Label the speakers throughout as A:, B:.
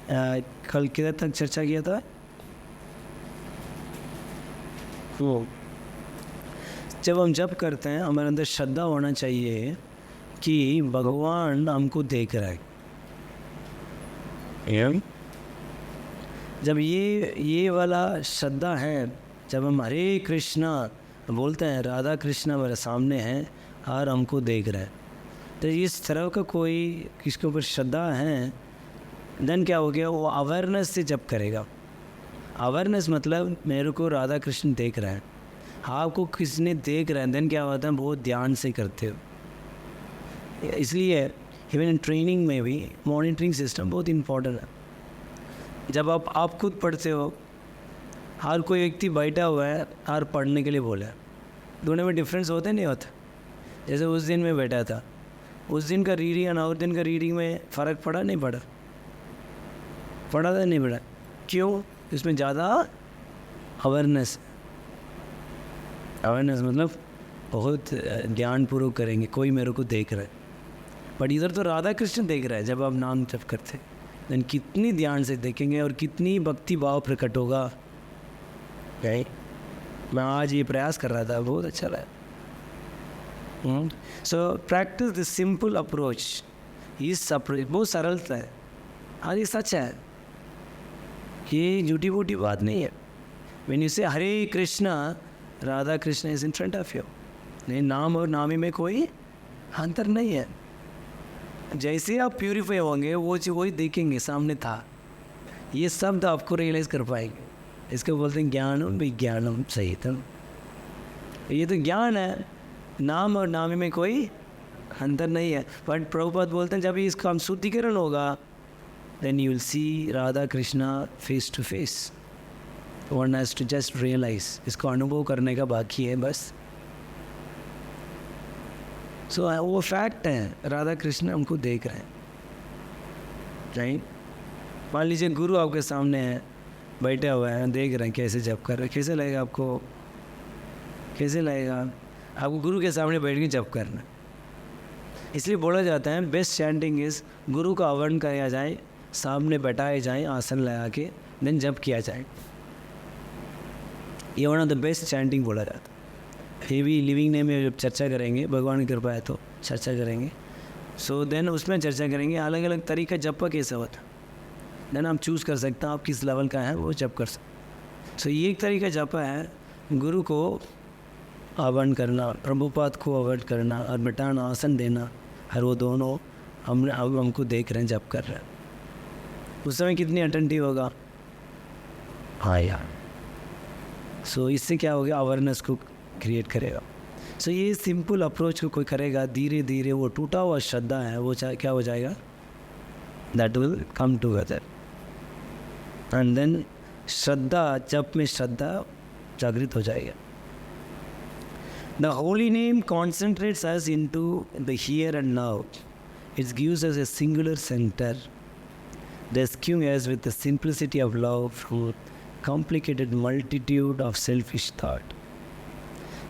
A: कल किधर तक चर्चा किया था? वो जब हम जप करते हैं हमारे अंदर श्रद्धा होना चाहिए कि भगवान हमको देख रहा है। जब ये वाला श्रद्धा है, जब हम हरे कृष्णा बोलते हैं, राधा कृष्णा मेरे सामने हैं और हमको देख रहे हैं, तो इस तरह का कोई किसके ऊपर श्रद्धा है, देन क्या हो गया, वो अवेयरनेस से जप करेगा। अवेयरनेस मतलब मेरे को राधा कृष्ण देख रहे हैं, आपको किसने देख रहे हैं, देन क्या होता है, बहुत ध्यान से करते हो। इसलिए इवन इन ट्रेनिंग में भी मॉनिटरिंग सिस्टम बहुत इम्पोर्टेंट है। जब आप खुद पढ़ते हो, हर कोई व्यक्ति बैठा हुआ है और पढ़ने के लिए बोला है, दोनों में डिफरेंस होते नहीं होता। जैसे उस दिन मैं बैठा था, उस दिन का रीडिंग और दिन का रीडिंग में फ़र्क पड़ा नहीं पड़ा? पड़ा था नहीं पड़ा? क्यों? इसमें ज़्यादा अवेयरनेस मतलब बहुत ध्यानपूर्वक करेंगे, कोई मेरे को देख रहा है। बट इधर तो राधा कृष्ण देख रहा है। जब आप नाम जप करते हैं देन कितनी ध्यान से देखेंगे और कितनी भक्ति भाव प्रकट होगा। राइट, मैं आज ये प्रयास कर रहा था, बहुत अच्छा लगा। So practice this simple approach. इस अप्रोच बहुत सरलता है। हाँ, ये सच है, ये झूठी बूटी बात नहीं है। When you say Hare Krishna, Radha Krishna is in front of you. नहीं, नाम और नामी में कोई अंतर नहीं है। जैसे आप प्यूरीफाई होंगे वही देखेंगे सामने था। ये शब्द आपको रियलाइज़ कर पाएंगे। इसको बोलते हैं ज्ञानम विज्ञानम सहितम। ये तो ज्ञान है, नाम और नामी में कोई अंतर नहीं है। बट प्रभुपाद बोलते हैं जब इसका शुद्धिकरण होगा then you will see Radha Krishna face to face. One has to just realise, इसको अनुभव करने का बाकी है बस। सो वो फैक्ट है, राधा कृष्ण हमको देख रहे हैं। राइट, मान लीजिए गुरु आपके सामने है, बैठे हुए हैं, देख रहे हैं कैसे जप कर रहे हैं, कैसे लगेगा आपको? कैसे लगेगा आपको गुरु के सामने बैठ के जप करना? इसलिए बोला जाता है बेस्ट चैंटिंग इज़ गुरु का आह्वान किया जाए, सामने बैठाए जाए आसन लगा के, देन जप किया जाए। ये one of the best chanting बोला जाता है। ये भी लिविंग नेम में जब चर्चा करेंगे, भगवान की कृपा है तो चर्चा करेंगे। सो देन उसमें चर्चा करेंगे अलग अलग तरीका जप कैसा होता है। देन आप चूज़ कर सकते हैं आप किस लेवल का है, वो जप कर सकते। सो ये एक तरीका जप है, गुरु को आह्वान करना, प्रभुपाद को आह्वान करना और बैठाना, आसन देना, और वो दोनों हमको देख रहे हैं, जप कर रहे हैं। उस समय कितनी अटेंटिव होगा? हाँ यार। सो इससे क्या हो गया, अवेयरनेस को क्रिएट करेगा। सो ये सिंपल अप्रोच को कोई करेगा, धीरे धीरे वो टूटा हुआ श्रद्धा है वो क्या हो जाएगा, that will come together. And then श्रद्धा, जप में श्रद्धा जागृत हो जाएगा। The holy name concentrates us into the here and now. It gives us a singular center, rescuing us with the simplicity of love from complicated multitude of selfish thought.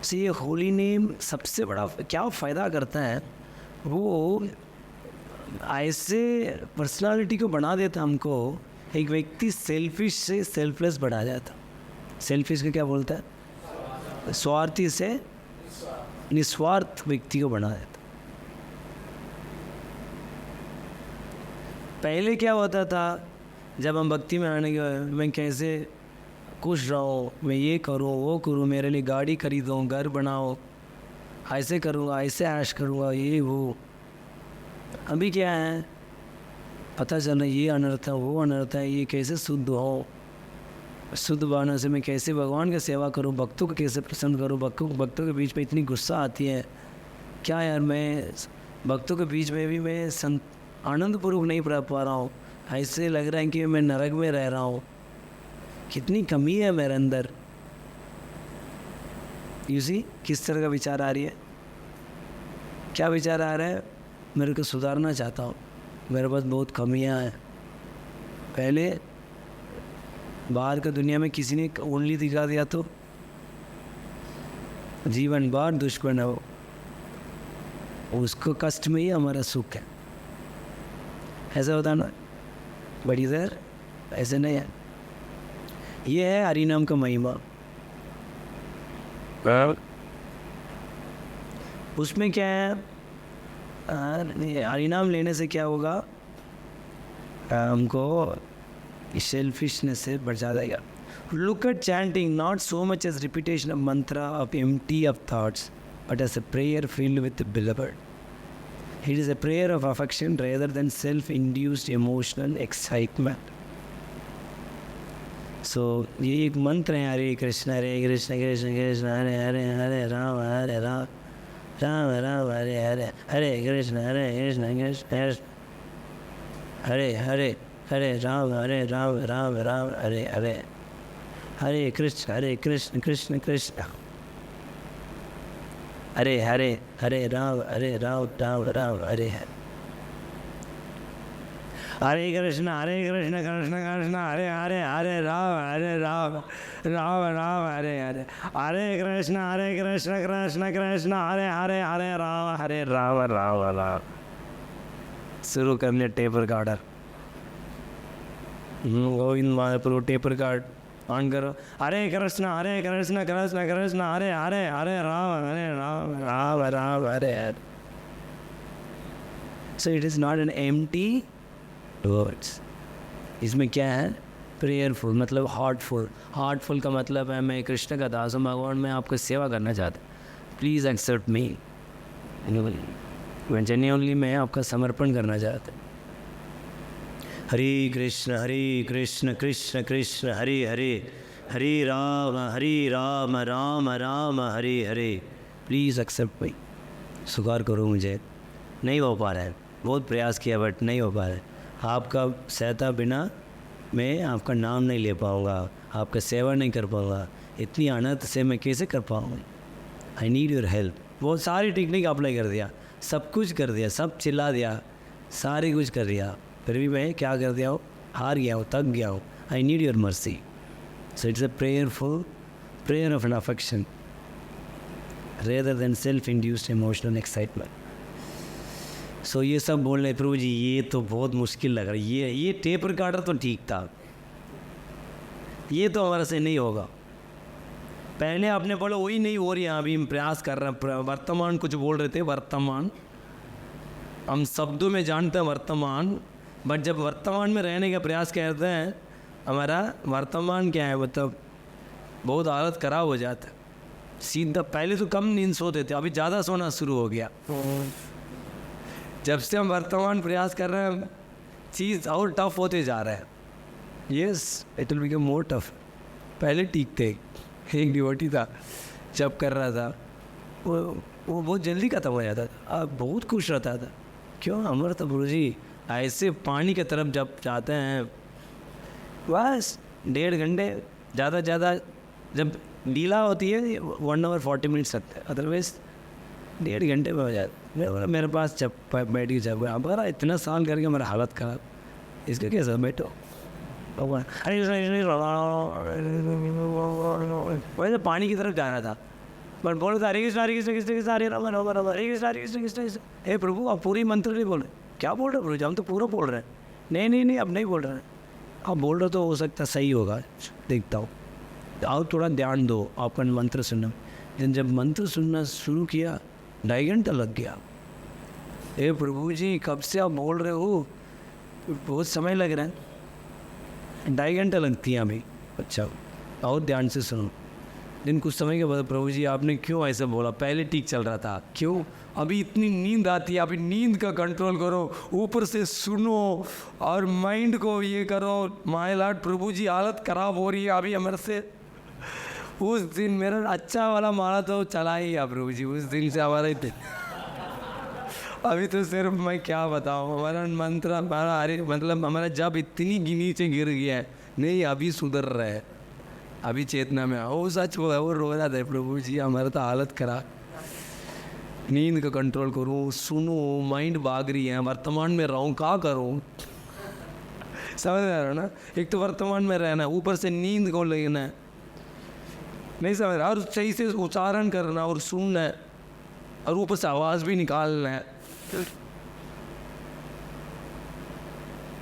A: So ये holy name सबसे बड़ा क्या फ़ायदा करता है, वो ऐसे personality को बना देता हमको, एक व्यक्ति सेल्फिश से सेल्फलेस बना जाता। सेल्फिश को क्या बोलता है? स्वार्थी से निस्वार्थ व्यक्ति को बना देता। पहले क्या होता था, जब हम भक्ति में आने के, मैं कैसे खुश रहूँ, मैं ये करूँ वो करूँ, मेरे लिए गाड़ी खरीदूँ, घर बनाओ, ऐसे करूँगा, ऐसे ऐश करूँगा, ये वो। अभी क्या है, पता चल रहा ये अनर्थ है, वो अनर्थ है, ये कैसे शुद्ध हो, शुद्ध भावना से मैं कैसे भगवान की सेवा करूं, भक्तों को कैसे प्रसन्न करूं, भक्तों के बीच में इतनी गुस्सा आती है, क्या यार मैं भक्तों के बीच में भी मैं आनंदपूर्वक नहीं रह पा रहा हूँ, ऐसे लग रहा है कि मैं नरक में रह रहा हूँ, कितनी कमी है मेरे अंदर। यूसी किस तरह का विचार आ रही है, क्या विचार आ रहा है, मेरे को सुधारना चाहता हूँ, मेरे पास बहुत कमियाँ हैं। पहले बाहर का दुनिया में किसी ने ओनली दिखा दिया तो जीवन बार दुश्मन है वो, उसको कष्ट में ही हमारा सुख है, ऐसा होता ना। बट इधर ऐसे नहीं है। ये है हरि नाम का महिमा। उसमें क्या है, हरि नाम लेने से क्या होगा, हमको सेल्फिशनेस से बचा देगा। Look at chanting not so much as repetition of mantra of empty of thoughts but as a prayer filled with beloved. It is a prayer of affection rather than self induced emotional excitement. So ये एक मंत्र है, हरे कृष्ण कृष्ण कृष्ण हरे हरे हरे राम राम राम हरे हरे, हरे कृष्ण कृष्ण कृष्ण हरे हरे हरे राम राम राम हरे हरे, हरे कृष्ण कृष्ण कृष्ण हरे हरे हरे राम राम राम हरे हरे, हरे कृष्ण कृष्ण कृष्ण हरे हरे हरे राम राम राम हरे हरे, हरे कृष्ण कृष्ण कृष्ण हरे हरे हरे राम राम। शुरू कर लिया tape recorder, Govind Mahaprabhu tape record on करो। Hare Krishna Krishna Krishna Hare Hare Hare Ram Ram Hare Hare. So it is not an empty words. इसमें क्या है, प्रेयरफुल मतलब हार्टफुल। हार्टफुल का मतलब है मैं कृष्ण का दास हूँ भगवान, मैं आपकी सेवा करना चाहता हूँ, प्लीज़ एक्सेप्ट मी। जेन्युइनली मैं आपका समर्पण करना चाहता हूँ। हरे कृष्ण कृष्ण कृष्ण हरे हरे, हरे राम राम राम हरे हरे, प्लीज़ एक्सेप्ट मी। स्वीकार करो मुझे। नहीं हो पा रहा है, बहुत प्रयास किया बट नहीं हो पा रहा है। आपका सहता बिना मैं आपका नाम नहीं ले पाऊँगा, आपका सेवा नहीं कर पाऊँगा, इतनी अनर्थ से मैं कैसे कर पाऊँगा। आई नीड योर हेल्प। बहुत सारी टेक्निक अप्लाई कर दिया, सब कुछ कर दिया, सब चिल्ला दिया, सारे कुछ कर दिया, फिर भी मैं क्या कर दिया हूँ, हार गया हूँ, थक गया हूँ। I need your mercy. So it's a prayerful prayer of an affection rather than self induced emotional excitement. So ये सब बोल रहे प्रभु जी ये तो बहुत मुश्किल लग रहा है, ये टेप रिकॉर्डर तो ठीक था, ये तो हमारे से नहीं होगा। पहले आपने बोला वही नहीं हो रही है, अभी हम प्रयास कर रहे हैं। वर्तमान कुछ बोल रहे थे, वर्तमान हम शब्दों में जानते हैं वर्तमान, बट जब वर्तमान में रहने का प्रयास करते हैं हमारा वर्तमान क्या है, मतलब बहुत हालत ख़राब हो जाता है सीधा। पहले तो कम नींद सोते थे, अभी ज़्यादा सोना शुरू हो गया। जब से हम वर्तमान प्रयास कर रहे हैं चीज़ और टफ होते जा रहा है। Yes it will become more tough. पहले ठीक थे, एक डिवोटी था जब कर रहा था वो बहुत जल्दी ख़त्म हो जाता था, अब बहुत खुश रहता था। क्यों अमर तो गुरु जी ऐसे पानी की तरफ जब जाते हैं बस 1.5 घंटे ज़्यादा जब ढीला होती है 1 आवर 40 मिनट्स लगता है, अदरवाइज 1.5 घंटे में हो जाता। मेरे पास जब बैठ के जब हमारा इतना साल करके हमारा हालत ख़राब, इसके कैसा बैठो वैसे पानी की तरफ जाना था बट बोल रहे हरे कृष्ण कृष्ण हरे राम राम राम हरे कृष्ण कृष्ण। हे प्रभु आप पूरी मंत्र नहीं बोल रहे, क्या बोल रहे प्रभु, हम तो पूरा बोल रहे हैं। नहीं अब नहीं बोल रहे हैं, आप बोल रहे तो हो सकता सही होगा, देखता हूँ। आप थोड़ा ध्यान दो आपका मंत्र सुनना। लेकिन जब मंत्र सुनना शुरू किया 2.5 घंटा लग गया। हे प्रभु जी कब से आप बोल रहे हो, बहुत समय लग रहा है। 2.5 घंटा लगती है अभी। अच्छा और ध्यान से सुनो। दिन कुछ समय के बाद प्रभु जी आपने क्यों ऐसे बोला, पहले ठीक चल रहा था, क्यों अभी इतनी नींद आती है, अभी नींद का कंट्रोल करो, ऊपर से सुनो और माइंड को ये करो। माय लॉर्ड प्रभु जी हालत ख़राब हो रही है अभी हमारे से। उस दिन मेरा अच्छा वाला माला तो चला ही है प्रभु जी, उस दिन से हमारा अभी तो सिर्फ मैं क्या बताऊँ, हमारा मंत्र हमारा अरे मतलब हमारा जब इतनी नीचे गिर गया है, नहीं अभी सुधर रहा है, अभी चेतना में वो सच वो है, वो रो रहा था प्रभु जी हमारा तो हालत खराब। नींद का कंट्रोल करूँ, सुनो, माइंड भाग रही है, वर्तमान में रहूँ, क्या करूँ, समझ रहे हो ना। एक तो वर्तमान में रहना, ऊपर से नींद को लेना है, नहीं समझ रहा, और सही से उच्चारण करना और सुनना है, और ऊपर से आवाज़ भी निकालना है,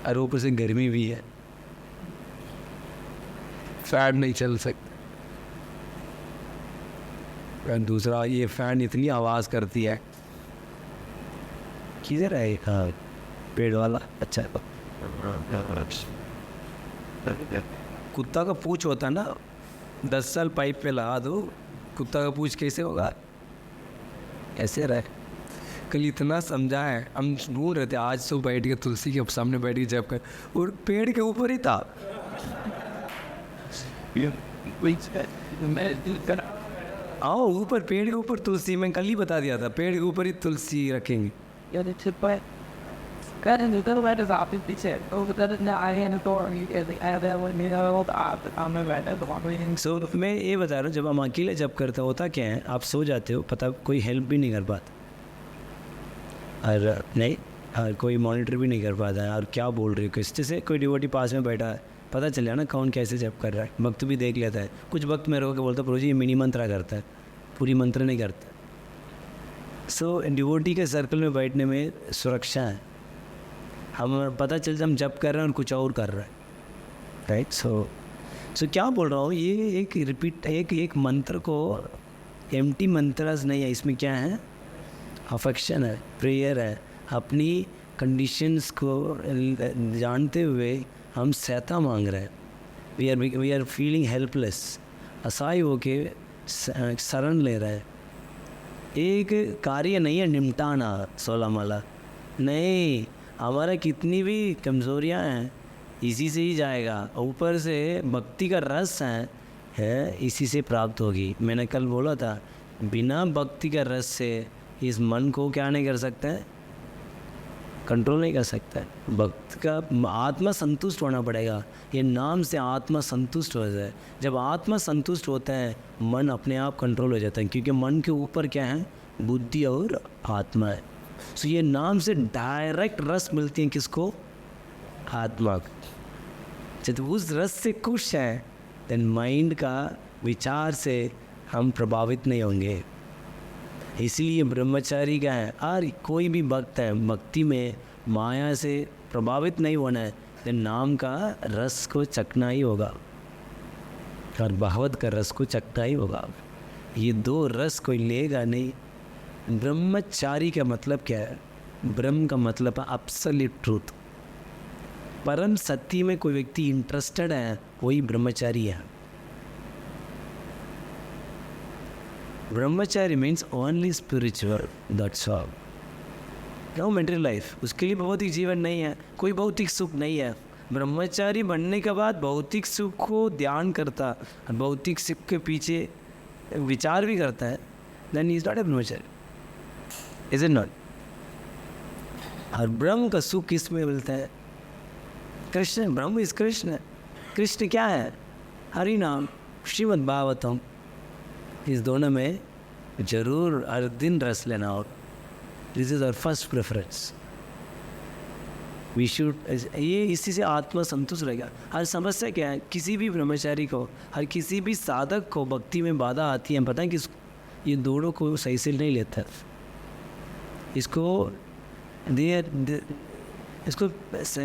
A: और ऊपर से गर्मी भी है।
B: फैन नहीं चल सकता। दूसरा, ये फैन इतनी आवाज़ करती है।
A: किधर है? हाँ, पेड़ वाला। अच्छा है। कुत्ता का पूंछ होता है ना, 10 साल पाइप पे लगा दो, कुत्ता का पूंछ कैसे होगा? ऐसे रहे।
B: कल इतना समझा है, हम ढूंढ रहे थे, आज तो बैठ के तुलसी के सामने बैठ के जब कर, और पेड़ के ऊपर ही था।
A: आओ ऊपर, पेड़ के ऊपर तुलसी। मैं कल ही बता दिया था, पेड़ के ऊपर ही तुलसी रखेंगे। सो मैं ये बता रहा हूँ, जब हम अकेले जब करते होता क्या है, आप सो जाते हो, पता कोई हेल्प भी नहीं कर पाता, और नहीं, और कोई मॉनिटर भी नहीं कर पाता है, और क्या बोल रही हो किस से। कोई डिवोटी पास में बैठा है, पता चल ना कौन कैसे जप कर रहा है, भक्त भी देख लेता है। कुछ वक्त में रोक के बोलता प्रभु जी ये मिनी मंत्रा करता है, पूरी मंत्र नहीं करता। सो डिवोटी के सर्कल में बैठने में सुरक्षा है। हम पता चलता हम जप कर रहे हैं और कुछ और कर रहे हैं, राइट। सो क्या बोल रहा हूँ, ये एक रिपीट, एक मंत्र को एम्प्टी मंत्रस नहीं है, इसमें क्या है? अफेक्शन है, प्रेयर है। अपनी कंडीशंस को जानते हुए हम सहायता मांग रहे हैं। वी आर फीलिंग हेल्पलेस, असहाय होके शरण ले रहे हैं। एक कार्य नहीं है निमटाना 16 माला, नहीं। हमारा कितनी भी कमज़ोरियाँ हैं, इसी से ही जाएगा। ऊपर से भक्ति का रस है इसी से प्राप्त होगी। मैंने कल बोला था, बिना भक्ति का रस से इस मन को क्या नहीं कर सकता है? कंट्रोल नहीं कर सकता है। भक्त का आत्मा संतुष्ट होना पड़ेगा। ये नाम से आत्मा संतुष्ट हो जाए। जब आत्मा संतुष्ट होता है, मन अपने आप कंट्रोल हो जाता है, क्योंकि मन के ऊपर क्या है? बुद्धि और आत्मा है। सो ये नाम से डायरेक्ट रस मिलती है किसको? आत्मा को। जब उस रस से खुश है, देन माइंड का विचार से हम प्रभावित नहीं होंगे। इसलिए ब्रह्मचारी का है, और कोई भी भक्त है, भक्ति में माया से प्रभावित नहीं होना है, तो नाम का रस को चखना ही होगा, और भागवत का रस को चखना ही होगा। ये दो रस कोई लेगा नहीं। ब्रह्मचारी का मतलब क्या है? ब्रह्म का मतलब है एब्सोल्यूट ट्रूथ। परम सत्य में कोई व्यक्ति इंटरेस्टेड है, वही ब्रह्मचारी है। ब्रह्मचारी means only spiritual, that's all. No material life, उसके लिए भौतिक जीवन नहीं है, कोई भौतिक सुख नहीं है। ब्रह्मचारी बनने के बाद भौतिक सुख को ध्यान करता, और भौतिक सुख के पीछे विचार भी करता है, then is not a Brahmachari, is it not? और ब्रह्म का सुख किस में मिलता है? कृष्ण। ब्रह्म इज कृष्ण। कृष्ण क्या है? हरि नाम, श्रीमद् भागवतम। इस दोनों में जरूर हर दिन रस लेना हो। This is our first preference. We should, ये इसी से आत्मा संतुष्ट रहेगा। हर समस्या क्या है? किसी भी ब्रह्मचारी को, हर किसी भी साधक को भक्ति में बाधा आती है, पता है किस? ये दोनों को सही से नहीं लेता। इसको इसको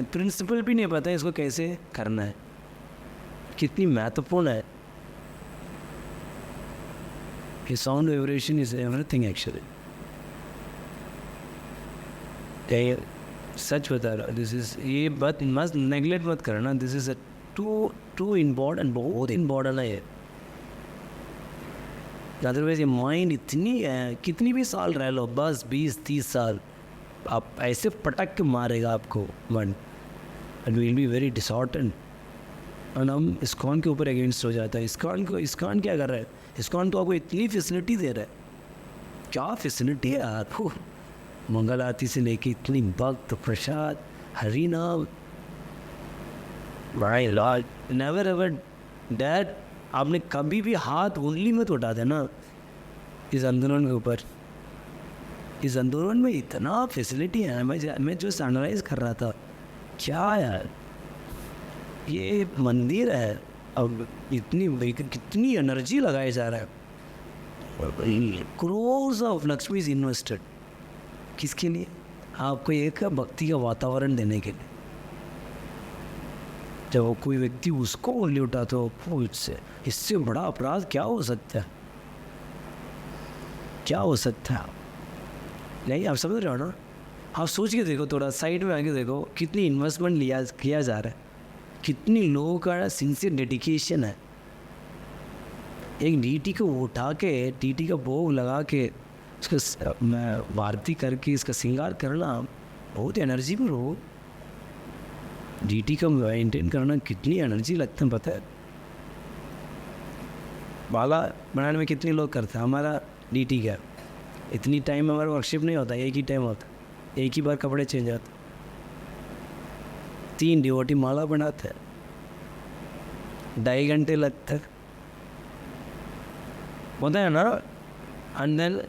A: प्रिंसिपल भी नहीं पता है इसको कैसे करना है, कितनी महत्वपूर्ण है। ये sound vibration is everything actually. सच बता रहा, दिस इज, ये बात मस्त नेगलेक्ट मत करना। दिस इज टू इम्पॉर्टेंट, बहुत इम्पॉर्टेंट है ये। अदरवाइज ये माइंड इतनी है, कितनी भी साल रह लो, बस 20-30 साल, आप ऐसे पटक के मारेगा आपको मन, and will be very disordered. और हम इस्कॉन के ऊपर अगेंस्ट हो जाता है। इस्कॉन क्या कर रहा है? इस्कॉन तो आपको इतनी फैसिलिटी दे रहा है। क्या फैसिलिटी है आपको? मंगल आरती से लेके इतनी भक्त, प्रसाद, हरि नाम, my Lord, never ever dad. आपने कभी भी हाथ उंगली में तो उठा देना इस आंदोलन के ऊपर। इस आंदोलन में इतना फैसिलिटी है। मैं जो सनराइज कर रहा था, क्या यार, ये मंदिर है, अब कितनी एनर्जी लगाया जा रहा है। Crores of Lakshmi is invested. किसके लिए? आपको एक भक्ति का वातावरण देने के लिए। जब वो कोई व्यक्ति उसको उंगली उठाता हो, वो इससे बड़ा अपराध क्या हो सकता है? क्या हो सकता है? नहीं, आप समझ रहे हो ना? आप सोच के देखो, थोड़ा साइड में आके देखो, कितनी इन्वेस्टमेंट किया जा रहा है, कितनी लोगों का सिंसियर डेडिकेशन है। एक डीटी को उठा के, डीटी का भोग लगा के, उसका आरती करके इसका श्रृंगार करना बहुत एनर्जी पर हो। डीटी का मेंटेन करना कितनी एनर्जी लगता है पता है? माला बनाने में कितने लोग करते हैं? हमारा डीटी का इतनी टाइम हमारा वर्कशिप नहीं होता, एक ही टाइम होता, एक ही बार कपड़े चेंज होते। 3 डिवोटी माला बनाते हैं, 2.5 घंटे लगते हैं, होता है ना। एंड देन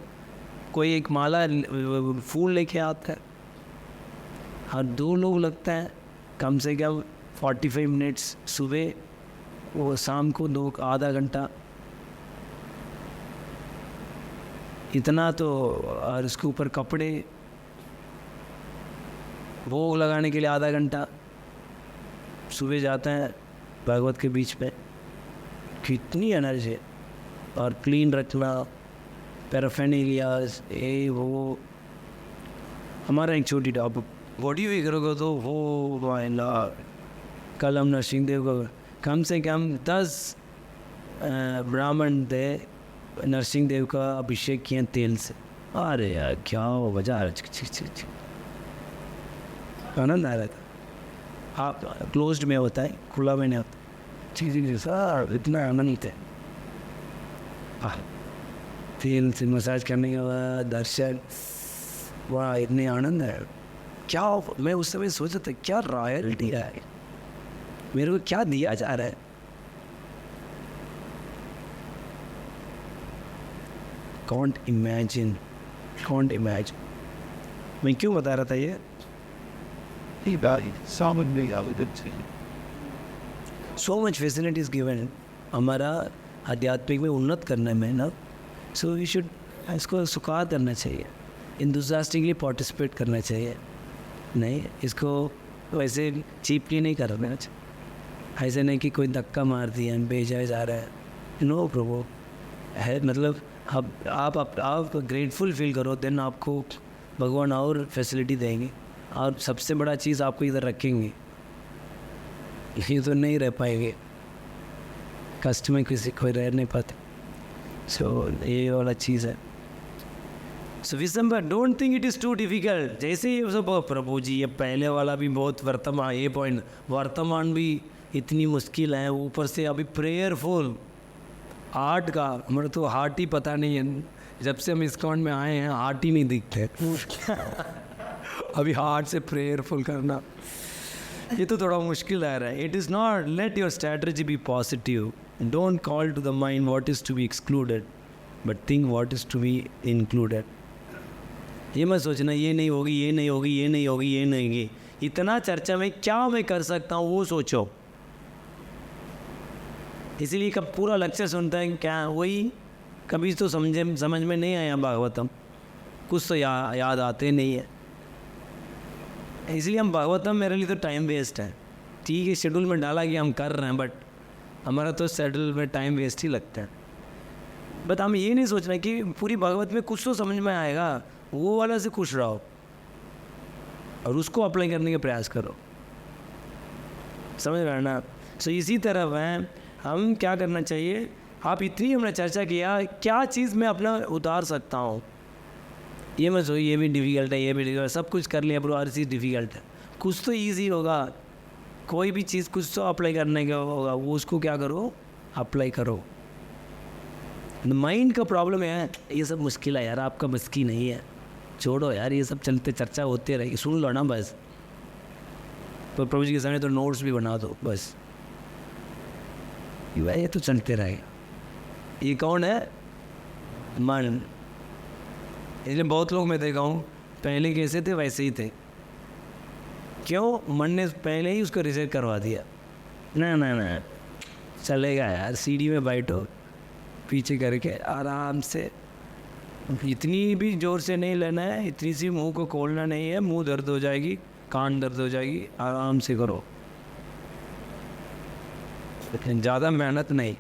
A: कोई एक माला फूल लेके आता है, और 2 लोग लगते हैं कम से कम 45 मिनट्स सुबह, वो शाम को 2 आधा घंटा, इतना तो। और उसके ऊपर कपड़े, भोग लगाने के लिए आधा घंटा सुबह जाते हैं भागवत के बीच में। कितनी एनर्जी है। और क्लीन रखना, पैराफेनिलियाज, ये वो। हमारा एक छोटी टॉप बॉडी भी करोगे तो वो वाला कल हम नरसिंह देव को कम से कम 10 ब्राह्मण थे, नरसिंह देव का अभिषेक किए तेल से। अरे यार क्या वजह, आनंद आ रहा था। आप क्लोज्ड में होता है, खुला में नहीं होता। ठीक सर, इतना आनंद है। तेल से मसाज करने के बाद दर्शन, वाह इतने आनंद है। क्या मैं उस समय सोचा था, क्या रॉयल्टी है, मेरे को क्या दिया जा रहा है। Can't imagine. मैं क्यों बता रहा था ये? सो मच फैसिलिटीज गिवन हमारा आध्यात्मिक में उन्नत करने में ना। सो वी शुड इसको स्वीकार करना चाहिए, इंथुसियास्टिकली पार्टिसिपेट करना चाहिए। नहीं, इसको वैसे चीपली नहीं करना चाहिए। ऐसे नहीं कि कोई धक्का मार दिया, बेजाय जा रहा है। नो प्रभु है, मतलब आप ग्रेटफुल फील करो, देन आपको भगवान और फैसिलिटी देंगे, और सबसे बड़ा चीज़ आपको इधर रखेंगे। ये तो नहीं रह पाएंगे, कष्ट में किसी कोई रह नहीं पाते। सो ये वाला चीज़ है। So Vishambar, don't think it is too difficult. जैसे ही सब प्रभु जी, ये पहले वाला भी बहुत वर्तमान, ये पॉइंट वर्तमान भी इतनी मुश्किल है, ऊपर से अभी प्रेयरफुल हार्ट का, हमारा तो हार्ट ही पता नहीं है। जब से हम इस्कॉन में आए हैं हार्ट ही नहीं दिखते। अभी हार्ट से प्रेयरफुल करना, ये तो थोड़ा मुश्किल आ रहा है। It is not, let your strategy be positive. Don't call to the mind what is to be excluded, but think what is to be included. ये मत सोचना ये नहीं होगी, ये नहीं होगी, ये नहीं होगी, ये नहीं होगी। इतना चर्चा में क्या मैं कर सकता हूँ वो सोचो। इसीलिए कब पूरा लेक्चर सुनता है क्या, वही कभी तो समझ में नहीं आया भागवतम, कुछ तो याद आते नहीं है। इसलिए हम भागवतम, मेरे लिए तो टाइम वेस्ट है। ठीक है, शेड्यूल में डाला कि हम कर रहे हैं, बट हमारा तो शेड्यूल में टाइम वेस्ट ही लगता है। बट हम ये नहीं सोचना कि पूरी भागवत में कुछ तो समझ में आएगा, वो वाला से खुश रहो और उसको अप्लाई करने का प्रयास करो। समझ रहे हैं ना? सो इसी तरह वह हम क्या करना चाहिए, आप इतनी हमने चर्चा किया, क्या चीज़ मैं अपना उतार सकता हूँ। ये मत सोचिए ये भी डिफ़िकल्ट है, ये भी डिफ़िकल्ट, सब कुछ कर लिया ब्रो, हर चीज़ डिफ़िकल्ट है। कुछ तो ईजी होगा, कोई भी चीज़ कुछ तो अप्लाई करने का होगा, वो उसको क्या करो, अप्लाई करो। माइंड का प्रॉब्लम है, ये सब मुश्किल है यार, आपका बस की नहीं है, छोड़ो यार, ये सब चलते चर्चा होते रहेगी, सुन लो ना बस। तो प्रभु जी के सामने तो नोट्स भी बना दो बस, ये तो चलते रहेगा। ये कौन है? मन। इसलिए बहुत लोग मैं देखा हूँ पहले कैसे थे वैसे ही थे। क्यों? मन ने पहले ही उसको रिजेक्ट करवा दिया। ना चलेगा यार, सीढ़ी में बैठो, पीछे करके आराम से, इतनी भी ज़ोर से नहीं लेना है, इतनी सी मुंह को खोलना नहीं है, मुंह दर्द हो जाएगी, कान दर्द हो जाएगी, आराम से करो।
B: ज़्यादा मेहनत नहीं।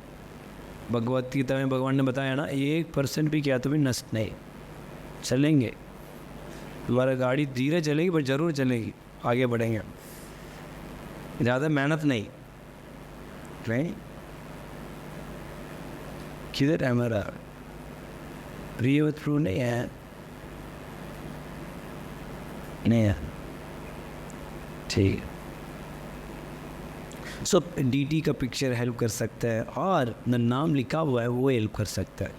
B: भगवत गीता में भगवान ने बताया ना, 1% भी किया तो भी नष्ट नहीं। चलेंगे, तुम्हारा गाड़ी धीरे चलेगी पर ज़रूर चलेगी, आगे बढ़ेंगे। ज़्यादा मेहनत नहीं। किधर है हमारा प्रिय थ्रू? नहीं है, नहीं है, ठीक है। सो डीटी का पिक्चर हेल्प कर सकता है और न नाम लिखा हुआ है वो हेल्प कर सकता है।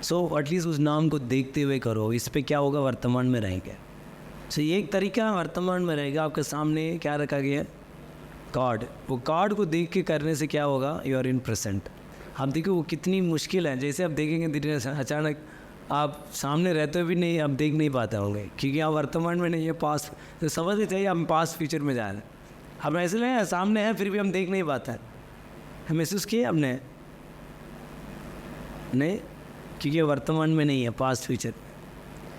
B: सो एटलीस्ट उस नाम को देखते हुए करो। इस पे क्या होगा, वर्तमान में रहेंगे। सो ये एक तरीका वर्तमान में रहेगा। आपके सामने क्या रखा गया है, कार्ड। वो कार्ड को देख के करने से क्या होगा, यू आर इन प्रेजेंट। आप देखो वो कितनी मुश्किल है। जैसे आप देखेंगे धीरे अचानक आप सामने रहते हुए भी नहीं, आप देख नहीं पाते होंगे क्योंकि आप वर्तमान में नहीं है, पास। तो समझ नहीं चाहिए हम पास फ्यूचर में जा रहे हैं। हम ऐसे नहीं सामने हैं फिर भी हम देख नहीं पाते हैं। हम महसूस किए हमने नहीं, क्योंकि वर्तमान में नहीं है, पास्ट फ्यूचर।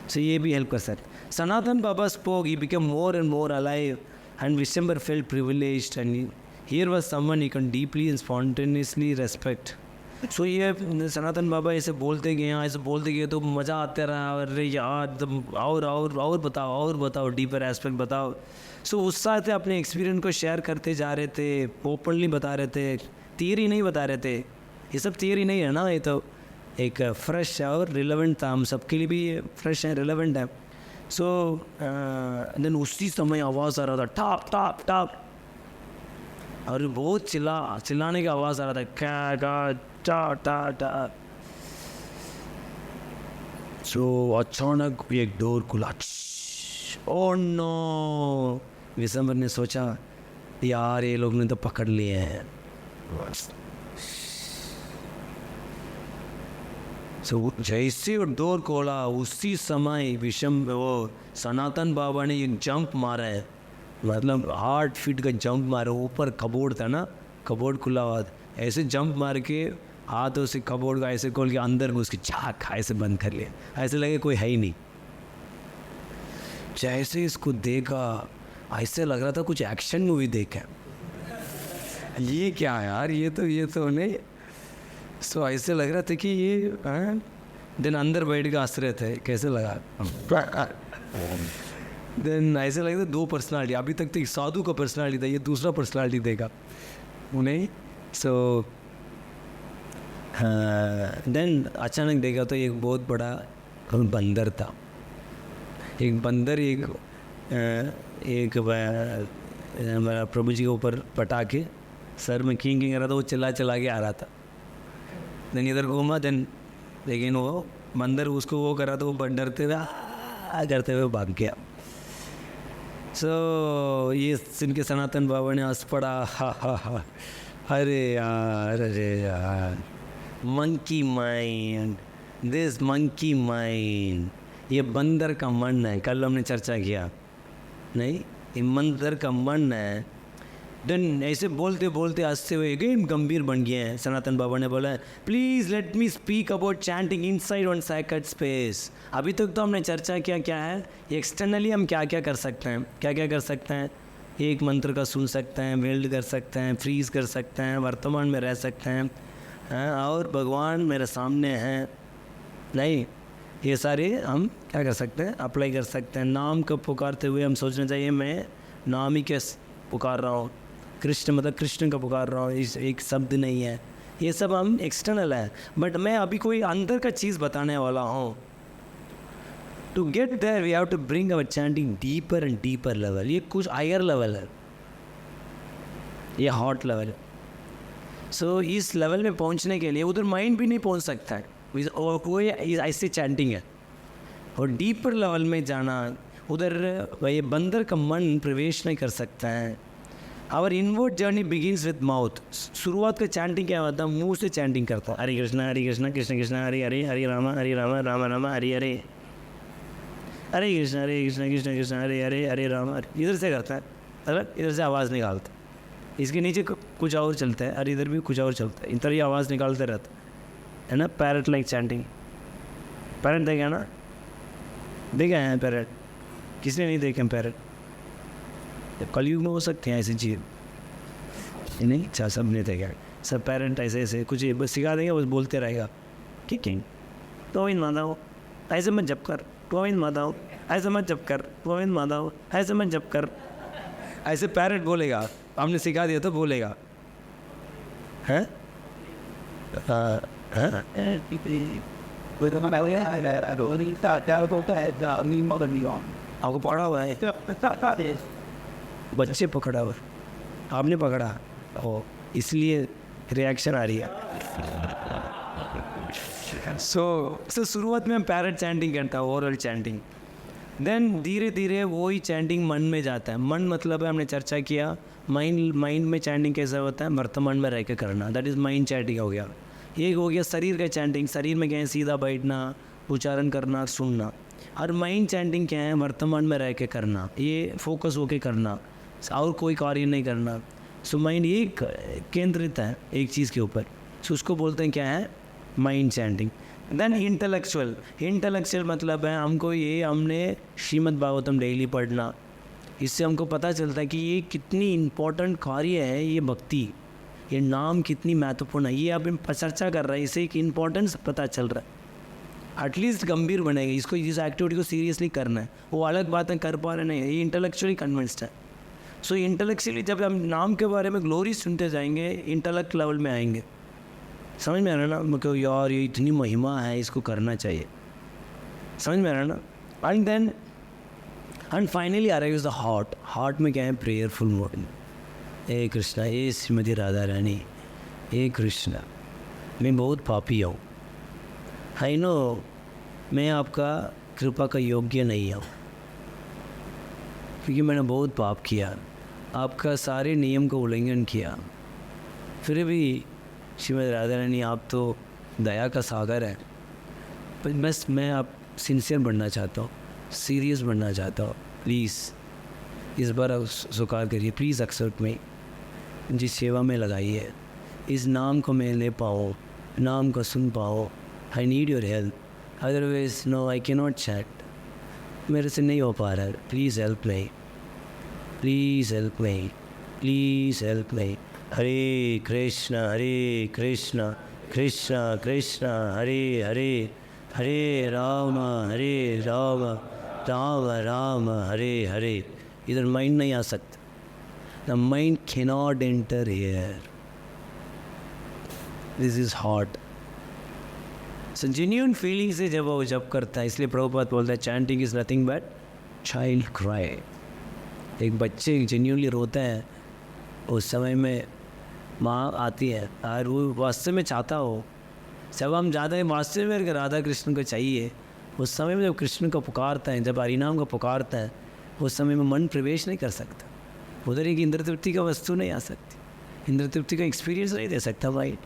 B: सो ये भी हेल्प कर सकते। सनातन बाबा spoke, he became more and more alive and Vishwambar felt privileged and here was someone he can deeply and spontaneously respect. सो ये सनातन बाबा ऐसे बोलते गए, ऐसे बोलते गए तो मज़ा आता रहा। अरे यार और बताओ डीपर एस्पेक्ट बताओ। सो उस साथ अपने एक्सपीरियंस को शेयर करते जा रहे थे, ओपनली बता रहे थे, थियरी नहीं बता रहे थे। ये सब थियरी नहीं है ना, ये तो एक फ्रेश है और रिलेवेंट था। हम सबके लिए भी फ्रेश है, रिलेवेंट है। सो देन उसी समय आवाज़ आ रहा था, टॉप टॉप टॉप, और बहुत चिल्लाने की आवाज़ आ रहा था, क्या टा टा टा। सो अचानक एक डोर खुला। ओह नो, विशंबर ने सोचा यार ये लोग ने तो पकड़ लिए हैं। सो जैसे वो डोर खोला उसी समय वो सनातन बाबा ने एक जंप मारा है, मतलब 8 फीट का जंप मारा। ऊपर कबोर्ड था ना, कबोर्ड खुला हुआ था, ऐसे जंप मार के हाथों से कबोर्ड का ऐसे खोल के अंदर उसकी झाक ऐसे बंद कर लिया। ऐसे लगे कोई है ही नहीं। जैसे इसको देखा ऐसे लग रहा था कुछ एक्शन मूवी देखा। ये क्या है यार, ये तो नहीं। सो ऐसे लग रहा था कि ये दिन अंदर बैठ के हंस रहे थे, कैसे लगा। देन ऐसे लग रहा था 2 पर्सनालिटी। अभी तक तो एक साधु का पर्सनालिटी था, ये दूसरा पर्सनालिटी देगा उन्हें। सो देन अचानक देखा तो एक बहुत बड़ा बंदर था। एक बंदर एक हमारा प्रभु जी के ऊपर पटा के सर में किंग कर रहा था। वो चला के आ रहा था। देन इधर घूमा, देन लेकिन वो बंदर उसको वो कर रहा था, वो डरते हुए करते हुए भाग गया। सो ये सुन के सनातन बाबा ने हंस पड़ा, हा। अरे यार monkey mind, this monkey mind, ये बंदर का मन है। कल हमने चर्चा किया नहीं, ये बंदर का मन है। देन ऐसे बोलते हंसते हुए अगेन गंभीर बन गए हैं। सनातन बाबा ने बोला, please let me speak about chanting inside on sacred space. अभी तक तो हमने चर्चा किया क्या है, एक्सटर्नली हम क्या क्या कर सकते हैं, क्या कर सकते हैं। एक मंत्र का सुन सकते हैं, वेल्ड कर सकते हैं, फ्रीज कर सकते हैं, वर्तमान में रह सकते हैं, और भगवान मेरे सामने हैं। नहीं, ये सारे हम क्या कर सकते हैं, अप्लाई कर सकते हैं। नाम को पुकारते हुए हम सोचना चाहिए मैं नाम ही के पुकार रहा हूँ, कृष्ण मतलब कृष्ण का पुकार रहा हूँ, इस एक शब्द नहीं है। ये सब हम एक्सटर्नल है, बट मैं अभी कोई अंदर का चीज़ बताने वाला हूँ। To get there we have to bring our chanting deeper and deeper level. ये कुछ हायर लेवल है, ये हॉट लेवल है। सो इस लेवल में पहुंचने के लिए उधर माइंड भी नहीं पहुंच सकता है, और कोई ऐसी चैंटिंग है। और डीपर लेवल में जाना, उधर ये बंदर का मन प्रवेश नहीं कर सकता है। Our inward journey begins with mouth. शुरुआत का चैंटिंग क्या होता है, मुंह से चैंटिंग करता है, हरे कृष्णा कृष्ण कृष्ण हरे हरे, हरे राम राम राम हरे हरे, हरे कृष्ण कृष्ण कृष्ण हरे हरे, हरे राम। इधर से करता है, अलग इधर से आवाज़ निकालता है, इसके नीचे कुछ और चलता है, और इधर भी कुछ और चलता है, इधर ही आवाज़ निकालते रहता है ना। Parrot like chanting. पैरट देखा ना, देखा है पैरट, किसने नहीं देखे पैरट। कलयुग में हो सकते हैं ऐसी चीज़।
A: नहीं अच्छा सब नहीं थे क्या, सब पेरेंट ऐसे ऐसे कुछ बस सिखा देंगे, बस बोलते रहेगा ठीक है गोविंद माधव ऐसे मत जप कर, गोविंद माधव ऐसे मत जप कर, गोविंद माधव ऐसे मत जप कर, ऐसे पेरेंट बोलेगा, हमने सिखा दिया तो बोलेगा हैं। आपको पढ़ा हुआ है, बच्चे पकड़ा हुआ, आपने पकड़ा हो इसलिए रिएक्शन आ रही है। सो शुरुआत में हम पैरेट चैंटिंग करता है, ओरल चैंटिंग, देन धीरे धीरे वो ही चैंटिंग मन में जाता है। मन मतलब है, हमने चर्चा किया माइंड में चैंटिंग कैसा होता है, वर्तमान में रह के करना, दैट इज़ माइंड चैंटिंग हो गया। ये हो गया शरीर का चैंटिंग, शरीर में क्या है, सीधा बैठना, उच्चारण करना, सुनना। और माइंड चैंटिंग क्या है, वर्तमान में रह के करना, ये फोकस होके करना और कोई कार्य नहीं करना। सो माइंड एक केंद्रित है एक चीज़ के ऊपर, सो उसको बोलते हैं क्या है, माइंड चैंटिंग। देन इंटेलेक्चुअल मतलब है हमको ये, हमने श्रीमद् भागवतम डेली पढ़ना, इससे हमको पता चलता है कि ये कितनी इम्पोर्टेंट कार्य है, ये भक्ति, ये नाम कितनी महत्वपूर्ण है, ये अब हम चर्चा कर रहे हैं, इससे एक इम्पोर्टेंस पता चल रहा है। एटलीस्ट गंभीर बनेगा, इसको इस एक्टिविटी को सीरियसली करना है। वो अलग बात है कर पा रहे नहीं, ये इंटेलेक्चुअली कन्विंस्ड है। सो इंटेलेक्चुअली जब हम नाम के बारे में ग्लोरी सुनते जाएंगे, इंटेलेक्ट लेवल में आएंगे, समझ में आ रहा है ना, मतलब यार ये इतनी महिमा है, इसको करना चाहिए, समझ में आ रहा है ना। And then and finally arrives the heart में क्या है, प्रेयरफुल मोड। हे कृष्णा, हे श्रीमती राधा रानी, हे कृष्णा, मैं बहुत पापी हूँ, आई नो मैं आपका कृपा का योग्य नहीं हूँ, क्योंकि मैंने बहुत पाप किया, आपका सारे नियम को उल्लंघन किया, फिर भी श्रीमती राधा रानी आप तो दया का सागर है, पर बस मैं आप सिंसियर बनना चाहता हूँ, सीरियस बनना चाहता हूँ, प्लीज़ इस बार आप स्वीकार करिए, प्लीज़ एक्सेप्ट मी, जिस सेवा में लगाई है, इस नाम को मैं ले पाऊँ, नाम को सुन पाऊँ, I need your help, otherwise no I can not chant, मेरे से नहीं हो पा रहा है, please help me, please help me, please help me. Hare Krishna Krishna Krishna Hare Hare, Hare Ram Ram Ram Hare Hare. इधर माइंड नहीं आ सकता, the mind cannot enter here, this is heart. So genuine feeling से जब वो जब करता है, इसलिए प्रभुपाद बोलता है chanting is nothing but child cry. एक बच्चे जेन्यूनली रोते हैं, उस समय में माँ आती है और वो वास्तव में चाहता हो, जब हम जाते हैं वास्तव में राधा कृष्ण को चाहिए, उस समय में जब कृष्ण को पुकारता है, जब हरिनाम को पुकारता है, उस समय में मन प्रवेश नहीं कर सकता, उधर एक इंद्र तृप्ति का वस्तु नहीं आ सकती, इंद्र तृप्ति का एक्सपीरियंस नहीं दे सकता माइंड,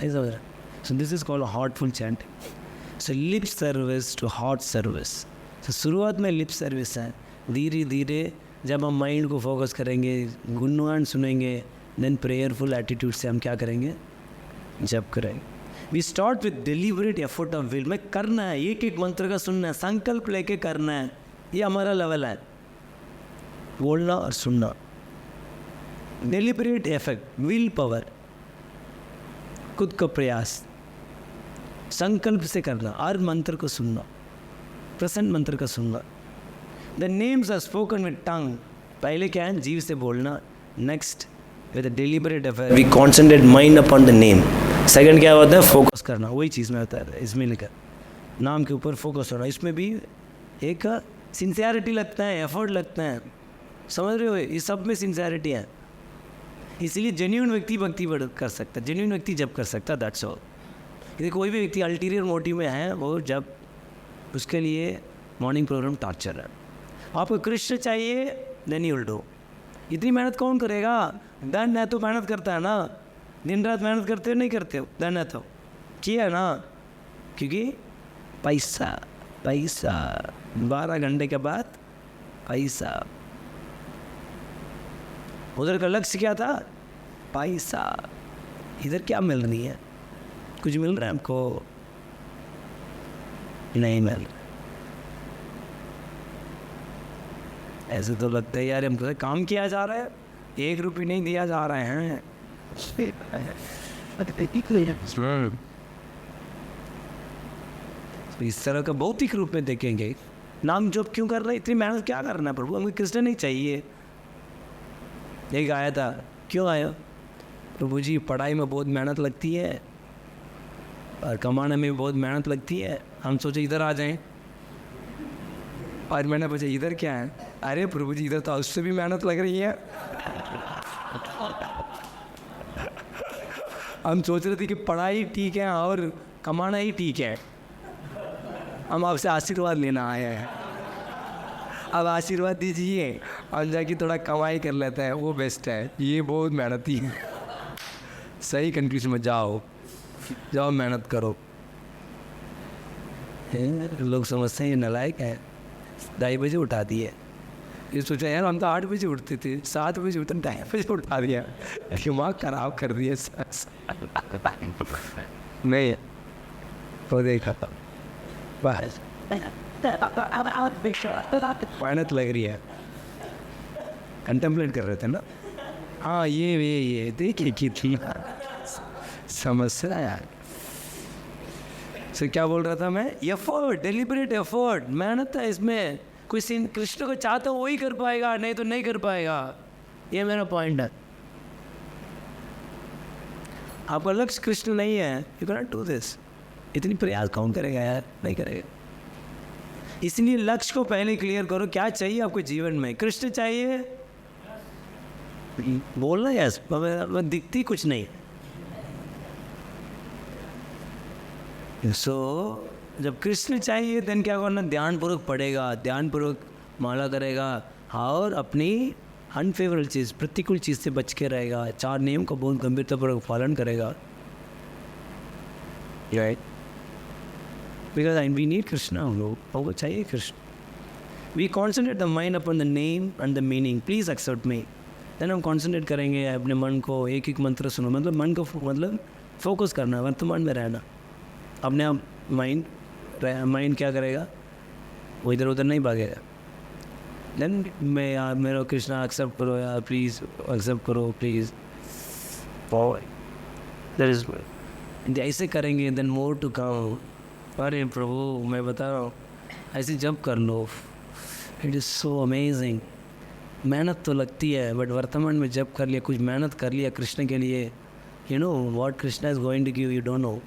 A: ऐसा हो रहा है। So this is called heartful chanting. So lip service to heart service. तो शुरुआत में लिप सर्विस है, धीरे धीरे जब हम माइंड को फोकस करेंगे, गुणगान सुनेंगे, देन प्रेयरफुल एटीट्यूड से हम क्या करेंगे, जप करेंगे। We start with deliberate effort of will, में करना है, एक एक मंत्र का सुनना है, संकल्प लेके करना है, ये हमारा लेवल है, बोलना और सुनना। डिलीवरेट एफर्ट, विल पावर, खुद का प्रयास, संकल्प से करना, हर मंत्र को सुनना, प्रसन्न मंत्र का सुनना। The names are spoken with tongue, पहले क्या है, जीव से बोलना, next with deliberate effort we concentrate mind upon the name, second क्या होता है, फोकस करना, वही चीज़ में होता है, इसमें लिखा नाम के ऊपर फोकस होना, इसमें भी एक सिंसियरिटी लगता है, एफर्ट लगता है, समझ रहे हो, इस सब में सिंसियरिटी है, इसलिए जेन्यून व्यक्ति भक्ति कर सकता है, जेन्यून व्यक्ति जब कर सकता है, दैट्स ऑल। यदि कोई भी व्यक्ति अल्टीरियर मोटिव में है, वो जब उसके लिए मॉर्निंग प्रोग्राम टॉर्चर है। आपको कृष्ण चाहिए, देन यू विल डू। इतनी मेहनत कौन करेगा, देन है तो मेहनत करता है ना, दिन रात मेहनत करते हो नहीं करते हो, देन है तो किया ना, क्योंकि पैसा 12 घंटे के बाद पैसा, उधर का लक्ष्य क्या था, पैसा, इधर क्या मिल रही है, कुछ मिल रहा है हमको, नहीं मिल रहा। ऐसे तो लगता है यार हमको काम किया जा रहा है, ₹1 नहीं दिया जा रहे हैं। तो इस तरह का भौतिक रूप में देखेंगे, नाम जप क्यों कर रहे हैं, इतनी मेहनत क्या करना है प्रभु, हमें कृष्ण नहीं चाहिए। एक आया था, क्यों आया, प्रभु जी पढ़ाई में बहुत मेहनत लगती है और कमाने में भी बहुत मेहनत लगती है, हम सोचे इधर आ जाएं। और मैंने पूछा इधर क्या है, अरे प्रभु जी इधर तो उससे भी मेहनत लग रही है। हम सोच रहे थे कि पढ़ाई ठीक है और कमाना ही ठीक है, हम आपसे आशीर्वाद लेना आए हैं, अब आशीर्वाद दीजिए और जाके थोड़ा कमाई कर लेता है, वो बेस्ट है, ये बहुत मेहनती है। सही कंट्रीज में जाओ मेहनत करो। लोग समझते हैं ये नालायक है, 2:30 बजे उठा दिए, ये सोचा यार हम तो 8 बजे उठते थे, 7 बजे उठते, 2:30 बजे उठा दिया, दिमाग खराब कर दिया। नहीं तो देखा था बस मेहनत लग रही है, कंटेम्पलेट कर रहे थे ना। हाँ ये देखिए कितना समस्या यार। सो क्या बोल रहा था मैं, एफर्ट, डेलिबरेट एफर्ट, मेहनत है इसमें। कोई सीन कृष्ण को चाहता हो वही कर पाएगा, नहीं तो नहीं कर पाएगा, ये मेरा पॉइंट है। आपका लक्ष्य कृष्ण नहीं है, you can not do this. इतनी प्रयास कौन करेगा यार, नहीं करेगा। इसलिए लक्ष्य को पहले क्लियर करो, क्या चाहिए आपको जीवन में। कृष्ण चाहिए, बोलना यस, दिखती कुछ नहीं। सो जब कृष्ण चाहिए देन क्या करना, ध्यानपूर्वक पढ़ेगा, ध्यानपूर्वक माला करेगा और अपनी अनफेवरेबल चीज़, प्रतिकूल चीज़ से बच के रहेगा, 4 नियम का बहुत गंभीरतापूर्वक पालन करेगा। Right, because we need Krishna, हम लोग चाहिए Krishna. We concentrate the mind upon the name and the meaning, please accept me. Then हम कॉन्सेंट्रेट करेंगे अपने मन को, एक एक मंत्र सुनो, मतलब मन को मतलब फोकस करना, वर्तमान में रहना। अपने आप माइंड क्या करेगा, वो इधर उधर नहीं भागेगा। देन मैं यार मेरा कृष्णा एक्सेप्ट करो यार प्लीज़, एक्सेप्ट करो प्लीज़, दैट इज ऐसे करेंगे देन मोर टू कम। अरे प्रभु मैं बता रहा हूँ, ऐसे जब कर लो, इट इज़ सो अमेजिंग। मेहनत तो लगती है बट वर्तमान में जब कर लिया, कुछ मेहनत कर लिया कृष्ण के लिए, you know what Krishna is going to give, you don't know.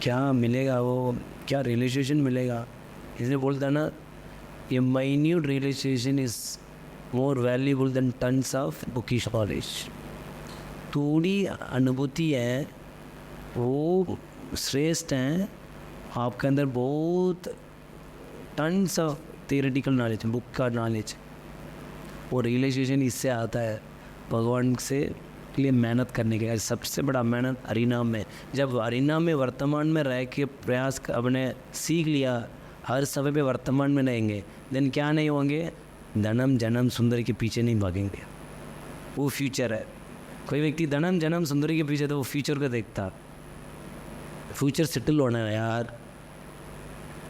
A: क्या मिलेगा, वो क्या रियलाइजेशन मिलेगा। इसलिए बोलता ना, ये minute realisation is more valuable than tons of bookish knowledge. थोड़ी अनुभूति है वो श्रेष्ठ हैं, आपके अंदर बहुत tons of theoretical knowledge, book का नॉलेज, वो रियलाइजेशन इससे आता है भगवान से के लिए मेहनत करने के। सबसे बड़ा मेहनत हरिनाम में, जब हरिनाम में वर्तमान में रह के प्रयास अपने सीख लिया, हर समय पे वर्तमान में रहेंगे, देन क्या नहीं होंगे, धनम जन्म सुंदरी के पीछे नहीं भागेंगे, वो फ्यूचर है। कोई व्यक्ति धनम जन्म सुंदरी के पीछे तो वो फ्यूचर को देखता, फ्यूचर सेटल होना है यार।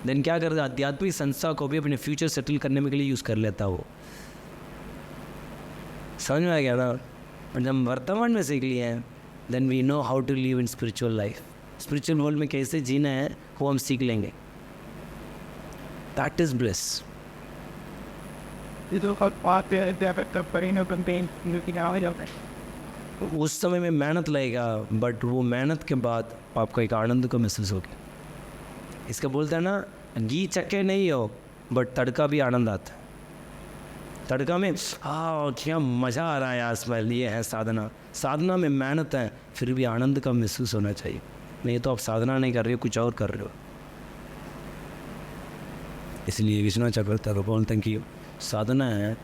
A: देन क्या करता, आध्यात्मिक संस्था को भी अपने फ्यूचर सेटल करने के लिए यूज़ कर लेता वो। समझ में आ गया ना। और जब वर्तमान में सीख लिया है then we know how to live in spiritual life. Spiritual world में कैसे जीना है वो हम सीख लेंगे। That is bliss. उस समय में मेहनत लगेगा बट वो मेहनत के बाद आपको एक आनंद को महसूस होगी। इसका बोलता है ना, घी चक्के नहीं हो बट तड़का भी आनंद आता है। तड़का में क्या मज़ा आ रहा है यार, स्मेल, ये है साधना। साधना में मेहनत है फिर भी आनंद का महसूस होना चाहिए, नहीं तो आप साधना नहीं कर रहे हो, कुछ और कर रहे हो। इसलिए विष्णु चक्रवर्ती को बोलते हैं कि साधना है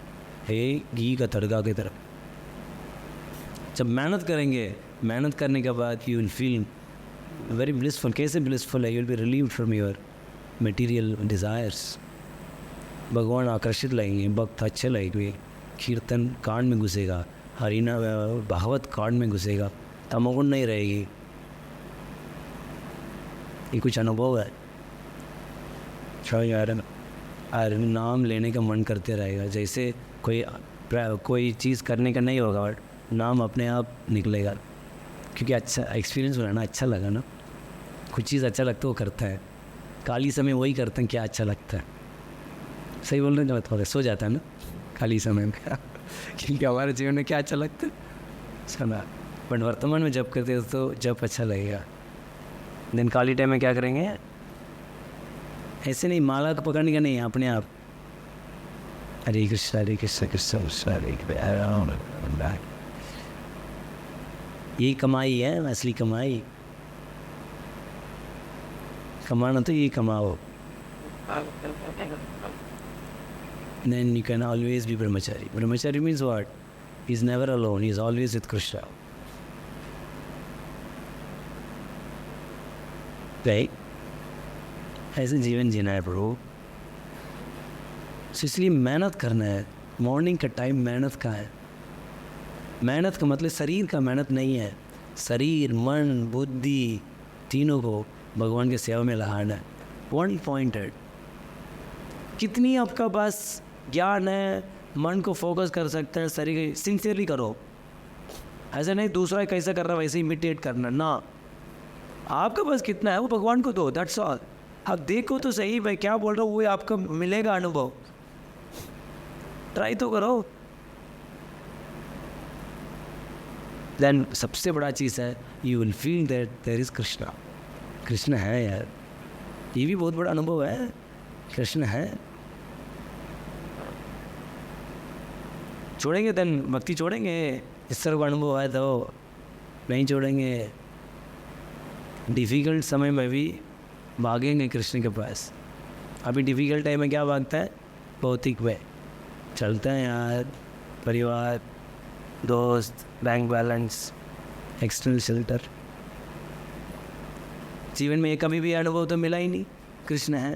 A: घी का तड़का की तरह। जब मेहनत करेंगे, मेहनत करने के बाद you will feel very blissful. कैसे ब्लिसफुल है, you will be relieved from your material desires. भगवान आकर्षित लगेंगे, भक्त अच्छे लगेंगे, कीर्तन कांड में घुसेगा, हरिना भागवत कांड में घुसेगा, तमोगुण नहीं रहेगी। ये कुछ अनुभव है। यार और नाम लेने का मन करते रहेगा। जैसे कोई चीज़ करने का नहीं होगा बट नाम अपने आप निकलेगा, क्योंकि अच्छा एक्सपीरियंस हो रहा है ना, अच्छा लगा ना, कुछ चीज़ अच्छा लगता है वो करता है। खाली समय वही करते हैं क्या अच्छा लगता है। सही बोल रहे हैं, जब थोड़ा सो जाता है ना खाली समय में क्योंकि हमारे जीवन में क्या अच्छा लगता है सुना, बट वर्तमान में जब करते हो तो जब अच्छा लगेगा। देन खाली टाइम में क्या करेंगे, ऐसे नहीं माला को पकड़ने का नहीं है, अपने आप हरे कृष्ण कृष्ण कृष्ण हरे हरे। यही कमाई है, असली कमाई। कमाना तो यही कमाओ। Then you can always be brahmachari. Brahmachari means what? He's never alone. He's always with Krishna. Right? ऐसे जीवन जीना है ब्रो। So इसलिए मेहनत करना है। मॉर्निंग का टाइम मेहनत का है। मेहनत का मतलब शरीर का मेहनत नहीं है। शरीर, मन, बुद्धि तीनों को भगवान के सेवा में लगाना है। One pointed. कितनी आपका पास ज्ञान है, मन को फोकस कर सकते हैं, शरीर सिंसियरली करो। ऐसा नहीं दूसरा कैसा कर रहा है वैसे इमिटेट करना ना। आपके पास कितना है वो भगवान को दो, दैट्स ऑल। आप देखो तो सही मैं क्या बोल रहा हूँ, वो आपको मिलेगा अनुभव। ट्राई तो करो। देन सबसे बड़ा चीज़ है you will feel that there is Krishna. Krishna है यार, ये भी बहुत बड़ा अनुभव है। कृष्ण है। छोड़ेंगे देन भक्ति छोड़ेंगे, इस तरह का अनुभव आया तो नहीं छोड़ेंगे। डिफ़िकल्ट समय में भी भागेंगे कृष्ण के पास। अभी डिफ़िकल्ट टाइम में क्या भागता है, भौतिक में चलते हैं यार, परिवार, दोस्त, बैंक बैलेंस, एक्सटर्नल शेल्टर। जीवन में कभी भी अनुभव तो मिला ही नहीं कृष्ण है,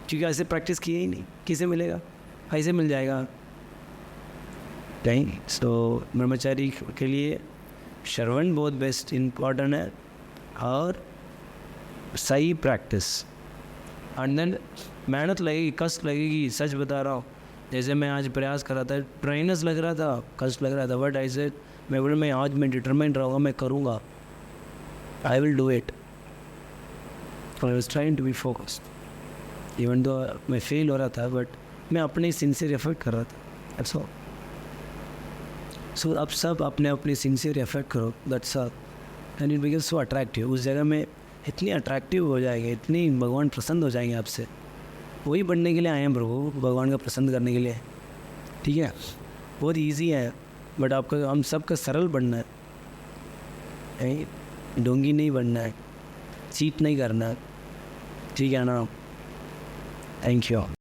A: क्योंकि ऐसे प्रैक्टिस किए ही नहीं। किसे मिलेगा, ऐसे मिल जाएगा कहीं। सो ब्रह्मचारी के लिए श्रवण बहुत बेस्ट इम्पॉर्टेंट है और सही प्रैक्टिस। एंड देन मेहनत लगेगी, कष्ट लगेगी। सच बता रहा हूँ, जैसे मैं आज प्रयास कर रहा था, ट्रेनर्स लग रहा था, कष्ट लग रहा था, बट ऐसे मैं आज मैं डिटरमाइंड रहूँगा, मैं करूँगा, I will do it. I was trying to be focused even though मैं फेल हो रहा था, बट मैं अपने सिंसियर एफर्ट कर रहा था, दैट्स ऑल। सो अब सब अपने अपने सिंसियर एफर्ट करो, that's all, and it becomes so attractive. उस जगह में इतनी अट्रैक्टिव हो जाएंगे, इतनी भगवान प्रसन्न हो जाएंगे आपसे। वही बनने के लिए आए हैं प्रभु, भगवान का प्रसन्न करने के लिए। ठीक है, बहुत इजी है, बट आपका हम सबका सरल बनना है, डोंगी नहीं बनना है, चीट नहीं करना है। ठीक है ना? Thank you.